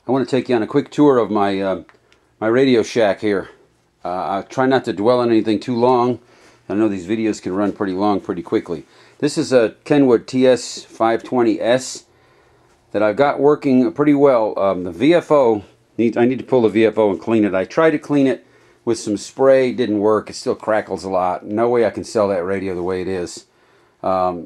I want to take you on a quick tour of my my Radio Shack here. I'll try not to dwell on anything too long. I know these videos can run pretty long pretty quickly. This is a Kenwood TS520S that I've got working pretty well. The VFO, I need to pull the VFO and clean it. I tried to clean it with some spray, didn't work. It still crackles a lot. No way I can sell that radio the way it is. But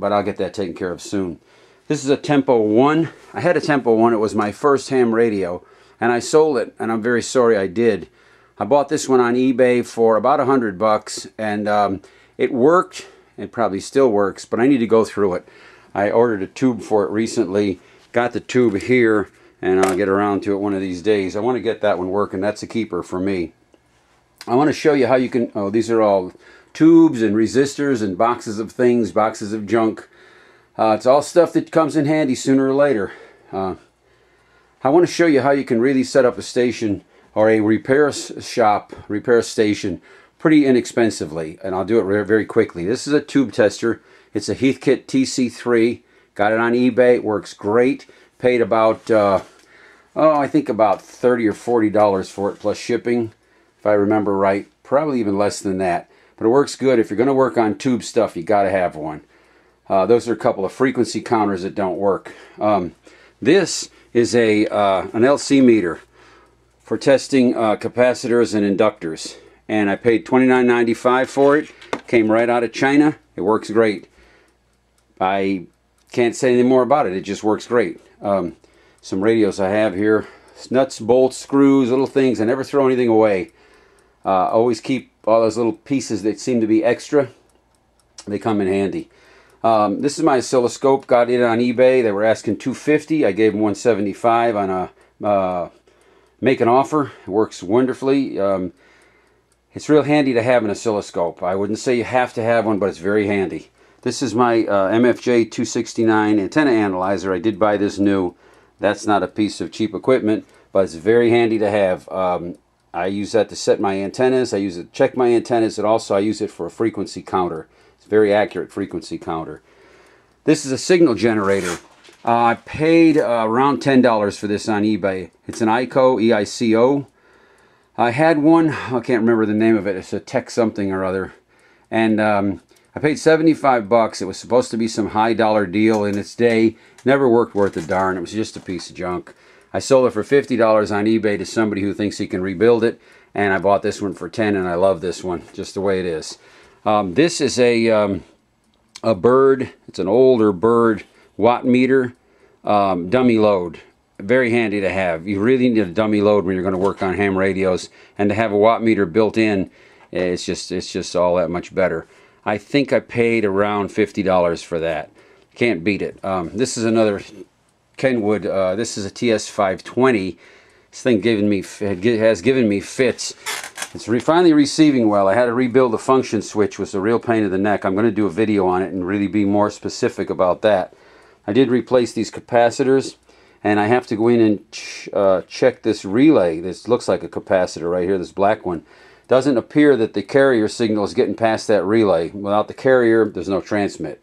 I'll get that taken care of soon. This is a Tempo 1. I had a Tempo 1. It was my first ham radio, and I sold it, and I'm very sorry I did. I bought this one on eBay for about $100, and it worked. It probably still works, but I need to go through it. I ordered a tube for it recently, got the tube here, and I'll get around to it one of these days. I want to get that one working. That's a keeper for me. I want to show you how you can, these are all tubes and resistors and boxes of things, boxes of junk. It's all stuff that comes in handy sooner or later. I want to show you how you can really set up a station or a repair shop, repair station, pretty inexpensively, and I'll do it very quickly. This is a tube tester. It's a Heathkit TC3. Got it on eBay. It works great. Paid about, I think about $30 or $40 for it plus shipping, if I remember right. Probably even less than that. But it works good. If you're going to work on tube stuff, you got to have one. Those are a couple of frequency counters that don't work. This is an LC meter for testing capacitors and inductors. And I paid $29.95 for it. Came right out of China. It works great. I can't say anything more about it. It just works great. Some radios I have here. Nuts, bolts, screws, little things. I never throw anything away. Always keep all those little pieces that seem to be extra. They come in handy. This is my oscilloscope. Got it on eBay. They were asking $250. I gave them $175 on a make an offer. It works wonderfully. It's real handy to have an oscilloscope. I wouldn't say you have to have one, but it's very handy. This is my MFJ 269 antenna analyzer. I did buy this new. That's not a piece of cheap equipment, but it's very handy to have. I use that to set my antennas. I use it to check my antennas, and also I use it for a frequency counter. It's a very accurate frequency counter. This is a signal generator. I paid around $10 for this on eBay. It's an ICO, E-I-C-O. I had one, I can't remember the name of it. It's a Tech something or other. And I paid $75. It was supposed to be some high dollar deal in its day. Never worked worth a darn. It was just a piece of junk. I sold it for $50 on eBay to somebody who thinks he can rebuild it. And I bought this one for $10, and I love this one, just the way it is. This is a Bird. It's an older Bird watt meter, dummy load. Very handy to have. You really need a dummy load when you're going to work on ham radios, and to have a watt meter built in, it's just all that much better. I think I paid around $50 for that. Can't beat it. This is another Kenwood. This is a TS520. This thing has given me fits. It's finally receiving well. I had to rebuild the function switch. It was a real pain in the neck. I'm going to do a video on it and really be more specific about that. I did replace these capacitors, and I have to go in and check this relay. This looks like a capacitor right here, this black one. Doesn't appear that the carrier signal is getting past that relay. Without the carrier, there's no transmit.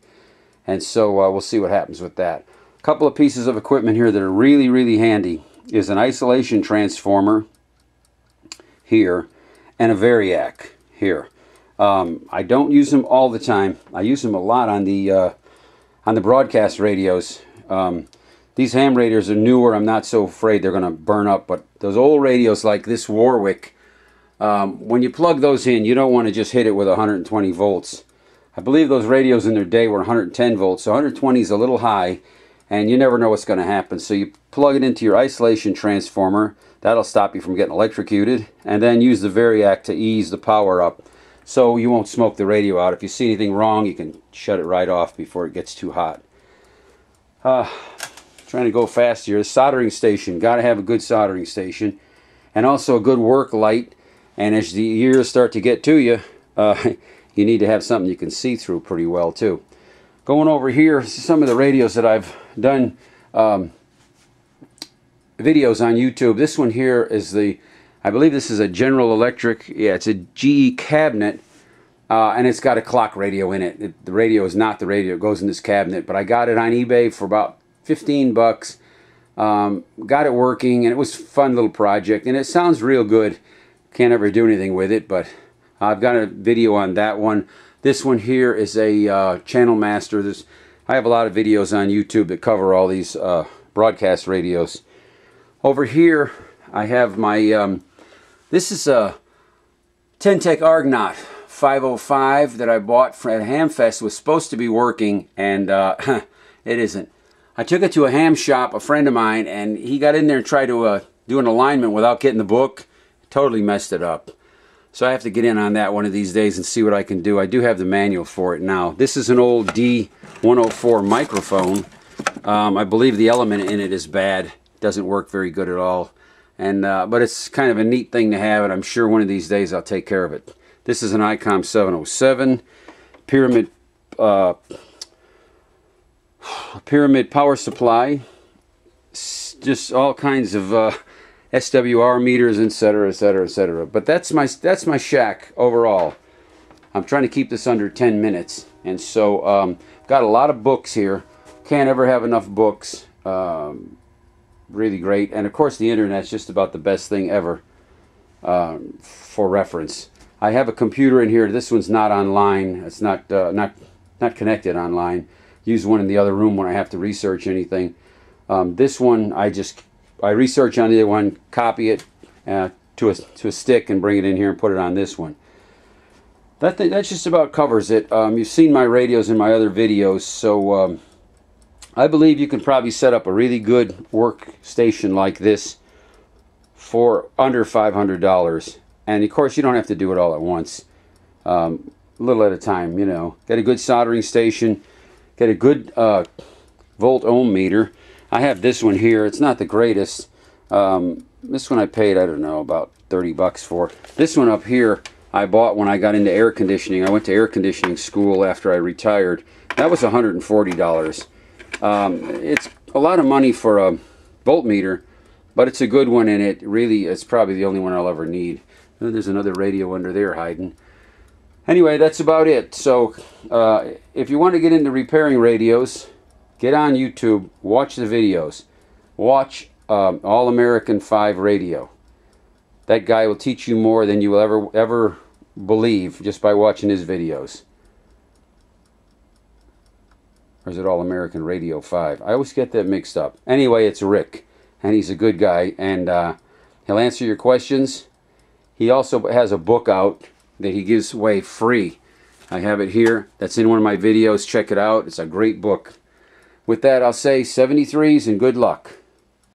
And so we'll see what happens with that. A couple of pieces of equipment here that are really, really handy is an isolation transformer here and a Variac here. I don't use them all the time. I use them a lot on the broadcast radios. These ham radios are newer. I'm not so afraid they're going to burn up. But those old radios like this Warwick, when you plug those in, you don't want to just hit it with 120 volts. I believe those radios in their day were 110 volts. So 120 is a little high, and you never know what's going to happen. So you plug it into your isolation transformer. That'll stop you from getting electrocuted. And then use the Variac to ease the power up so you won't smoke the radio out. If you see anything wrong, you can shut it right off before it gets too hot. Trying to go fast here. The soldering station. Got to have a good soldering station. And also a good work light. And as the years start to get to you, you need to have something you can see through pretty well too. Going over here, some of the radios that I've done videos on YouTube. This one here is I believe this is a General Electric. Yeah, it's a GE cabinet, and it's got a clock radio in it. The radio is not the radio. It goes in this cabinet. But I got it on eBay for about $15. Got it working, and it was a fun little project, and it sounds real good. Can't ever do anything with it, but I've got a video on that one. This one here is a Channel Master. I have a lot of videos on YouTube that cover all these broadcast radios. Over here I have my this is a Ten-Tec Argonaut 505 that I bought at Hamfest. Was supposed to be working, and it isn't. I took it to a ham shop, a friend of mine, and he got in there and tried to do an alignment without getting the book. Totally messed it up. So I have to get in on that one of these days and see what I can do. I do have the manual for it now. This is an old D104 microphone. I believe the element in it is bad. It doesn't work very good at all. And but it's kind of a neat thing to have, and I'm sure one of these days I'll take care of it. This is an ICOM 707 Pyramid power supply. Just all kinds of SWR meters, etc., etc., etc. But that's my shack overall. I'm trying to keep this under 10 minutes, and so got a lot of books here. Can't ever have enough books. Really great, and of course the internet's just about the best thing ever for reference. I have a computer in here. This one's not online. It's not connected online. Use one in the other room when I have to research anything. This one I research on the other one, copy it to a stick, and bring it in here and put it on this one. That just about covers it. You've seen my radios in my other videos, so I believe you can probably set up a really good workstation like this for under $500. And of course you don't have to do it all at once. A little at a time, you know. Get a good soldering station. Get a good volt ohm meter. I have this one here. It's not the greatest. This one I paid, I don't know, about 30 bucks for. This one up here I bought when I got into air conditioning. I went to air conditioning school after I retired. That was $140. It's a lot of money for a voltmeter, but it's a good one, and it's probably the only one I'll ever need. There's another radio under there hiding. Anyway, that's about it. So if you want to get into repairing radios, get on YouTube, watch the videos. Watch All American 5 Radio. That guy will teach you more than you will ever believe just by watching his videos. Or is it All American Radio 5? I always get that mixed up. Anyway, it's Rick, and he's a good guy, and he'll answer your questions. He also has a book out that he gives away free. I have it here. That's in one of my videos. Check it out. It's a great book. With that, I'll say 73s and good luck.